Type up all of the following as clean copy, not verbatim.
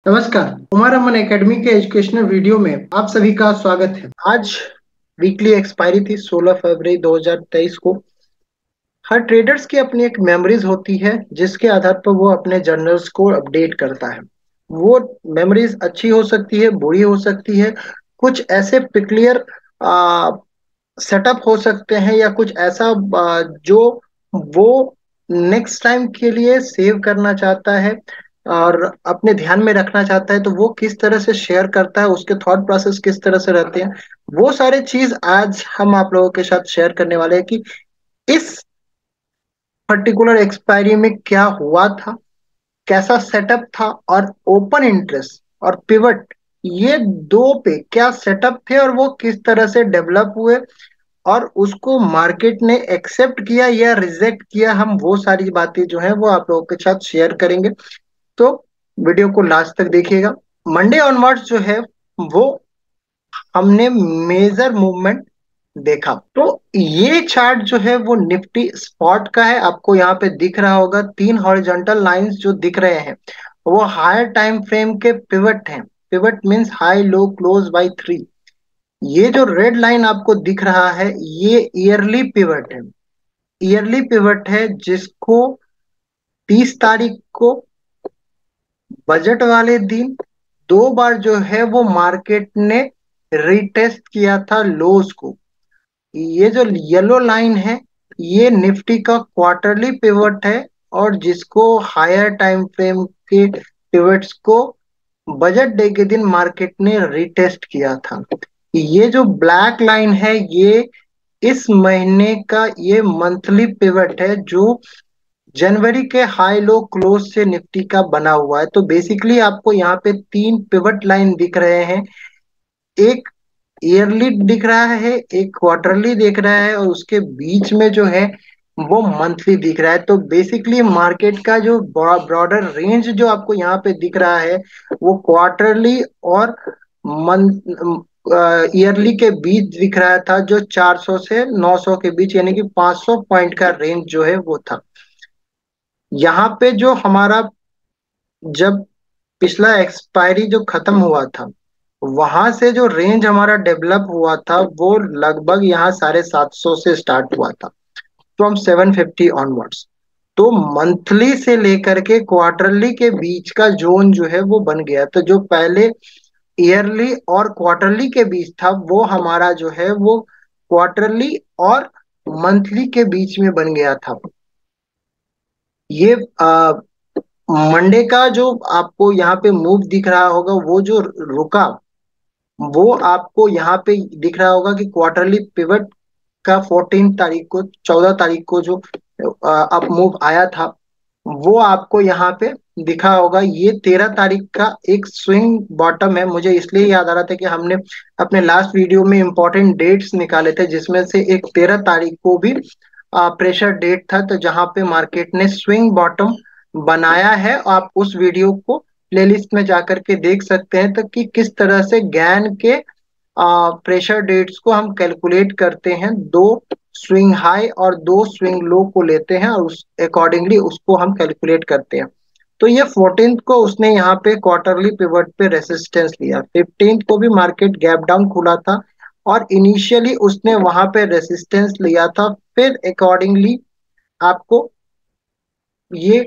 नमस्कार। कुमार अमन एकेडमी के educational video में आप सभी का स्वागत है। आज वीकली एक्सपायरी थी 16 फरवरी 2023 को। हर ट्रेडर्स की अपनी एक मेमोरीज होती है जिसके आधार पर वो अपने जर्नल्स को अपडेट करता है। वो मेमोरीज अच्छी हो सकती है, बुरी हो सकती है। कुछ ऐसे पिक्लियर सेटअप हो सकते हैं या कुछ ऐसा जो वो नेक्स्ट टाइम के लिए सेव करना चाहता है और अपने ध्यान में रखना चाहता है, तो वो किस तरह से शेयर करता है, उसके थॉट प्रोसेस किस तरह से रहते हैं, वो सारे चीज आज हम आप लोगों के साथ शेयर करने वाले हैं कि इस पर्टिकुलर एक्सपायरी में क्या हुआ था, कैसा सेटअप था, और ओपन इंटरेस्ट और पिवट, ये दो पे क्या सेटअप थे और वो किस तरह से डेवलप हुए और उसको मार्केट ने एक्सेप्ट किया या रिजेक्ट किया। हम वो सारी बातें जो है वो आप लोगों के साथ शेयर करेंगे, तो वीडियो को लास्ट तक देखिएगा। मंडे ऑनवर्ड्स जो है वो हमने मेजर मूवमेंट देखा। तो ये चार्ट जो है वो निफ्टी स्पॉट का है। आपको यहाँ पे दिख रहा होगा तीन हॉरिजॉन्टल लाइंस जो दिख रहे हैं वो हायर टाइम फ्रेम के पिवट हैं। Pivot means high low close by 3। ये जो रेड लाइन आपको दिख रहा है ये ईयरली पिवट है। ईयरली पिवट है जिसको 30 तारीख को बजट वाले दिन दो बार जो है वो मार्केट ने रिटेस्ट किया था लोज को। ये जो येलो लाइन है ये निफ्टी का क्वार्टरली पिवट है और जिसको हायर टाइम फ्रेम के पिवट्स को बजट डे के दिन मार्केट ने रिटेस्ट किया था। ये जो ब्लैक लाइन है ये इस महीने का ये मंथली पिवट है जो जनवरी के हाई लो क्लोज से निफ्टी का बना हुआ है। तो बेसिकली आपको यहाँ पे तीन पिवट लाइन दिख रहे हैं। एक ईयरली दिख रहा है, एक क्वार्टरली दिख रहा है और उसके बीच में जो है वो मंथली दिख रहा है। तो बेसिकली मार्केट का जो ब्रॉडर रेंज जो आपको यहाँ पे दिख रहा है वो क्वार्टरली और मंथ ईयरली के बीच दिख रहा था, जो 400 से 900 के बीच यानी कि 500 पॉइंट का रेंज जो है वो था। यहाँ पे जो हमारा जब पिछला एक्सपायरी जो खत्म हुआ था वहां से जो रेंज हमारा डेवलप हुआ था वो लगभग यहाँ 750 से स्टार्ट हुआ था, फ्रॉम 750 ऑनवर्ड्स। तो मंथली से लेकर के क्वार्टरली के बीच का जोन जो है वो बन गया। तो जो पहले ईयरली और क्वार्टरली के बीच था वो हमारा जो है वो क्वार्टरली और मंथली के बीच में बन गया था। ये मंडे का जो आपको यहाँ पे मूव दिख रहा होगा वो जो रुका वो आपको यहाँ पे दिख रहा होगा कि क्वार्टरली पिवट का 14 तारीख को 14 तारीख को जो अप मूव आया था वो आपको यहाँ पे दिखा होगा। ये 13 तारीख का एक स्विंग बॉटम है। मुझे इसलिए याद आ रहा था कि हमने अपने लास्ट वीडियो में इंपॉर्टेंट डेट्स निकाले थे जिसमें से एक 13 तारीख को भी प्रेशर डेट था, तो जहां पे मार्केट ने स्विंग बॉटम बनाया है। आप उस वीडियो को प्लेलिस्ट में जाकर के देख सकते हैं तो कि किस तरह से गैन के प्रेशर डेट्स को हम कैलकुलेट करते हैं। दो स्विंग हाई और दो स्विंग लो को लेते हैं और उस अकॉर्डिंगली उसको हम कैलकुलेट करते हैं। तो ये 14th को उसने यहाँ पे क्वार्टरली पिवट पे रेसिस्टेंस लिया। 15th को भी मार्केट गैप डाउन खुला था और इनिशियली उसने वहां पे रेसिस्टेंस लिया था। फिर अकॉर्डिंगली आपको ये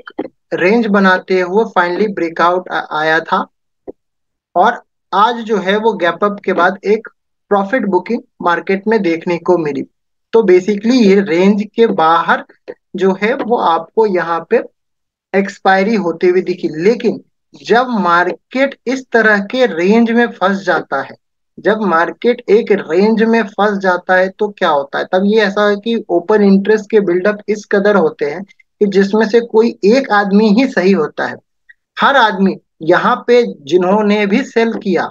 रेंज बनाते हुए फाइनली ब्रेकआउट आया था और आज जो है वो गैप अप के बाद एक प्रॉफिट बुकिंग मार्केट में देखने को मिली। तो बेसिकली ये रेंज के बाहर जो है वो आपको यहाँ पे एक्सपायरी होते हुए दिखी। लेकिन जब मार्केट इस तरह के रेंज में फंस जाता है, जब मार्केट एक रेंज में फंस जाता है तो क्या होता है, तब ये ऐसा है कि ओपन इंटरेस्ट के बिल्डअप इस कदर होते हैं कि जिसमें से कोई एक आदमी ही सही होता है। हर आदमी यहाँ पे जिन्होंने भी सेल किया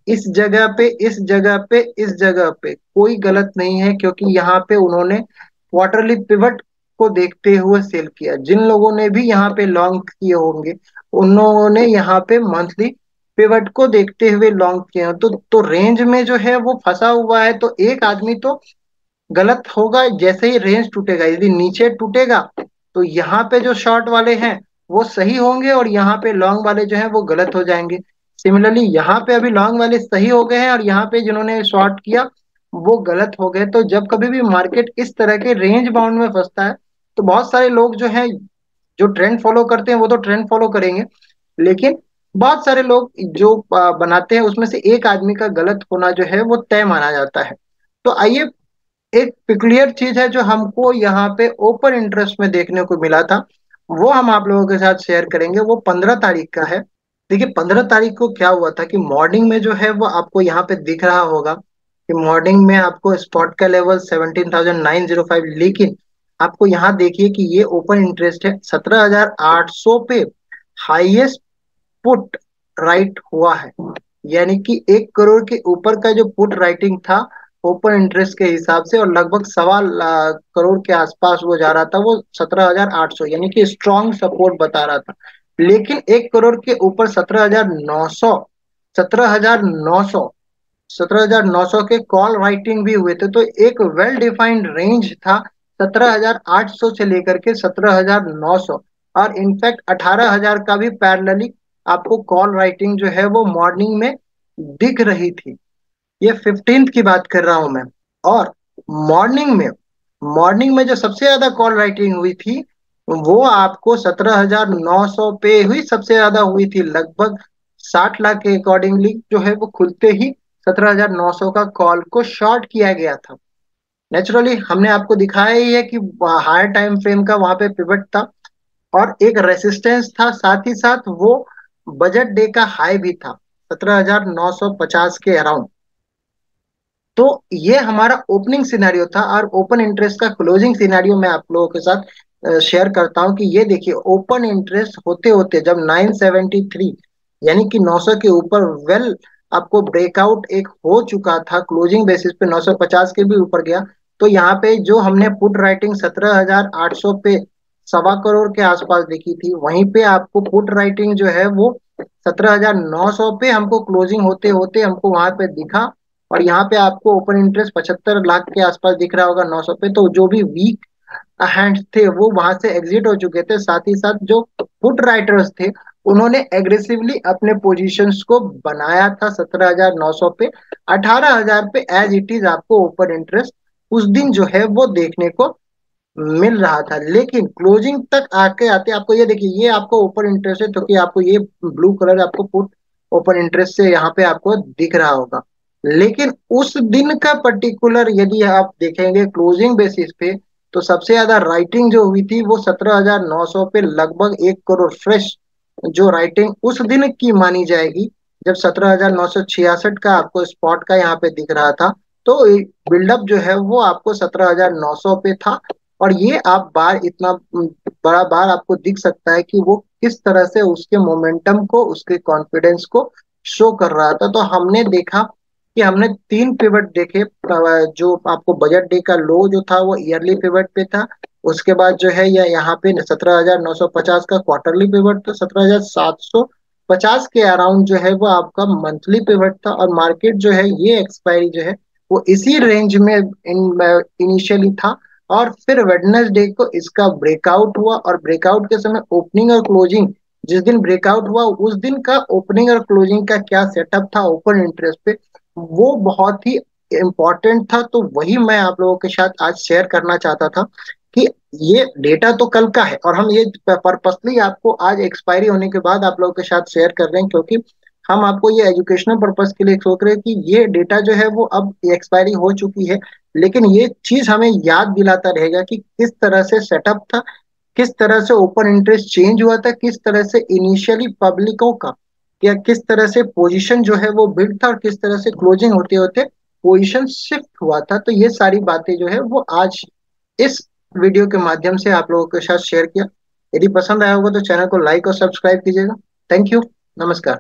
इस जगह पे इस जगह पे इस जगह पे कोई गलत नहीं है, क्योंकि यहाँ पे उन्होंने क्वार्टरली पिवट को देखते हुए सेल किया। जिन लोगों ने भी यहाँ पे लॉन्ग किए होंगे उन लोगों ने यहाँ पे मंथली पिवट को देखते हुए लॉन्ग किए हैं। तो रेंज में जो है वो फंसा हुआ है तो एक आदमी तो गलत होगा। जैसे ही रेंज टूटेगा, यदि नीचे टूटेगा तो यहाँ पे जो शॉर्ट वाले हैं वो सही होंगे और यहाँ पे लॉन्ग वाले जो हैं वो गलत हो जाएंगे। सिमिलरली यहाँ पे अभी लॉन्ग वाले सही हो गए हैं और यहाँ पे जिन्होंने शॉर्ट किया वो गलत हो गए। तो जब कभी भी मार्केट इस तरह के रेंज बाउंड में फंसता है तो बहुत सारे लोग जो है जो ट्रेंड फॉलो करते हैं वो तो ट्रेंड फॉलो करेंगे, लेकिन बहुत सारे लोग जो बनाते हैं उसमें से एक आदमी का गलत होना जो है वो तय माना जाता है। तो आइए, एक पिक्लियर चीज है जो हमको यहाँ पे ओपन इंटरेस्ट में देखने को मिला था, वो हम आप लोगों के साथ शेयर करेंगे। वो 15 तारीख का है। देखिए 15 तारीख को क्या हुआ था कि मॉर्निंग में जो है वो आपको यहाँ पे दिख रहा होगा कि मॉर्निंग में आपको स्पॉट का लेवल 17,905, लेकिन आपको यहाँ देखिए कि ये ओपन इंटरेस्ट है 17,800 पे हाईएस्ट पुट राइट हुआ है। यानी कि 1 करोड़ के ऊपर का जो पुट राइटिंग था ओपन इंटरेस्ट के हिसाब से, और लगभग 1.25 करोड़ के आसपास वो जा रहा था, वो 17,800 यानी कि स्ट्रॉन्ग सपोर्ट बता रहा था। लेकिन 1 करोड़ के ऊपर 17,900, 17,900, 17,900 के कॉल राइटिंग भी हुए थे। तो एक वेल डिफाइंड रेंज था 17,800 से लेकर के 17,900, और इनफैक्ट 18,000 का भी पैरेलली आपको कॉल राइटिंग जो है वो मॉर्निंग में दिख रही थी। ये 15th की बात कर रहा हूं मैं। और मॉर्निंग में जो सबसे ज्यादा कॉल राइटिंग हुई थी वो आपको 17,900 पे हुई, सबसे ज्यादा हुई थी, लगभग 60 लाख के अकॉर्डिंगली जो है वो खुलते ही 17,900 का कॉल को शॉर्ट किया गया था। नेचुरली हमने आपको दिखाया ही है कि हायर टाइम फ्रेम का वहां पे पिवट था और एक रेसिस्टेंस था, साथ ही साथ वो बजट डे का हाई भी था 17,950 के अराउंड। तो ये हमारा ओपनिंग सिनेरियो था, और ओपन इंटरेस्ट का क्लोजिंग सिनेरियो मैं आप लोगों के साथ शेयर करता हूं कि ये देखिए ओपन इंटरेस्ट होते होते जब 973 यानी कि 900 के ऊपर वेल आपको ब्रेकआउट एक हो चुका था, क्लोजिंग बेसिस पे 950 के भी ऊपर गया। तो यहाँ पे जो हमने पुट राइटिंग 17,800 पे 1.25 करोड़ के आसपास देखी थी, वहीं पे आपको पुट राइटिंग जो है वो 17,900 पे हमको क्लोजिंग होते होते हमको वहां पे दिखा। और यहाँ पे आपको ओपन इंटरेस्ट 75 लाख के आसपास दिख रहा होगा 900 पे। तो जो भी वीक हैंड्स थे वो वहां से एग्जिट हो चुके थे, साथ ही साथ जो पुट राइटर्स थे उन्होंने एग्रेसिवली अपने पोजीशंस को बनाया था 17,900 पे। 18,000 पे एज इट इज आपको ओपन इंटरेस्ट उस दिन जो है वो देखने को मिल रहा था। लेकिन क्लोजिंग तक आके आते आपको ये देखिए, ये आपको ओपन इंटरेस्ट है क्योंकि आपको ये ब्लू कलर आपको पुट ओपन इंटरेस्ट से यहाँ पे आपको दिख रहा होगा। लेकिन उस दिन का पर्टिकुलर यदि आप देखेंगे क्लोजिंग बेसिस पे, तो सबसे ज्यादा राइटिंग जो हुई थी वो 17,900 पे लगभग 1 करोड़ फ्रेश जो राइटिंग उस दिन की मानी जाएगी, जब 17,966 का आपको स्पॉट का यहाँ पे दिख रहा था। तो बिल्डअप जो है वो आपको 17,900 पे था, और ये आप बार इतना बड़ा बार आपको दिख सकता है कि वो किस तरह से उसके मोमेंटम को, उसके कॉन्फिडेंस को शो कर रहा था। तो हमने देखा कि हमने 3 पिवट देखे। जो आपको बजट डे का लो जो था वो ईयरली पिवट पे था, उसके बाद जो है या यहाँ पे 17,950 का क्वार्टरली पिवट था, 17,750 के अराउंड जो है वो आपका मंथली पिवट था, और मार्केट जो है ये एक्सपायरी जो है वो इसी रेंज में इनिशियली था। और फिर वेडनेसडे को इसका ब्रेकआउट हुआ, और ब्रेकआउट के समय ओपनिंग और क्लोजिंग, जिस दिन ब्रेकआउट हुआ उस दिन का ओपनिंग और क्लोजिंग का क्या सेटअप था ओपन इंटरेस्ट पे, वो बहुत ही इम्पोर्टेंट था। तो वही मैं आप लोगों के साथ आज शेयर करना चाहता था कि ये डेटा तो कल का है, और हम ये पर्पसली आपको आज एक्सपायरी होने के बाद आप लोगों के साथ शेयर कर रहे हैं, क्योंकि हम आपको ये एजुकेशनल पर्पस के लिए सोच रहे हैं कि ये डेटा जो है वो अब एक्सपायरी हो चुकी है, लेकिन ये चीज हमें याद दिलाता रहेगा कि किस तरह से सेटअप था, किस तरह से ओपन इंटरेस्ट चेंज हुआ था, किस तरह से इनिशियली पब्लिकों का या किस तरह से पोजीशन जो है वो बिल्ड था, और किस तरह से क्लोजिंग होते होते पोजीशन शिफ्ट हुआ था। तो ये सारी बातें जो है वो आज इस वीडियो के माध्यम से आप लोगों के साथ शेयर किया। यदि पसंद आया होगा तो चैनल को लाइक और सब्सक्राइब कीजिएगा। Thank you. नमस्कार।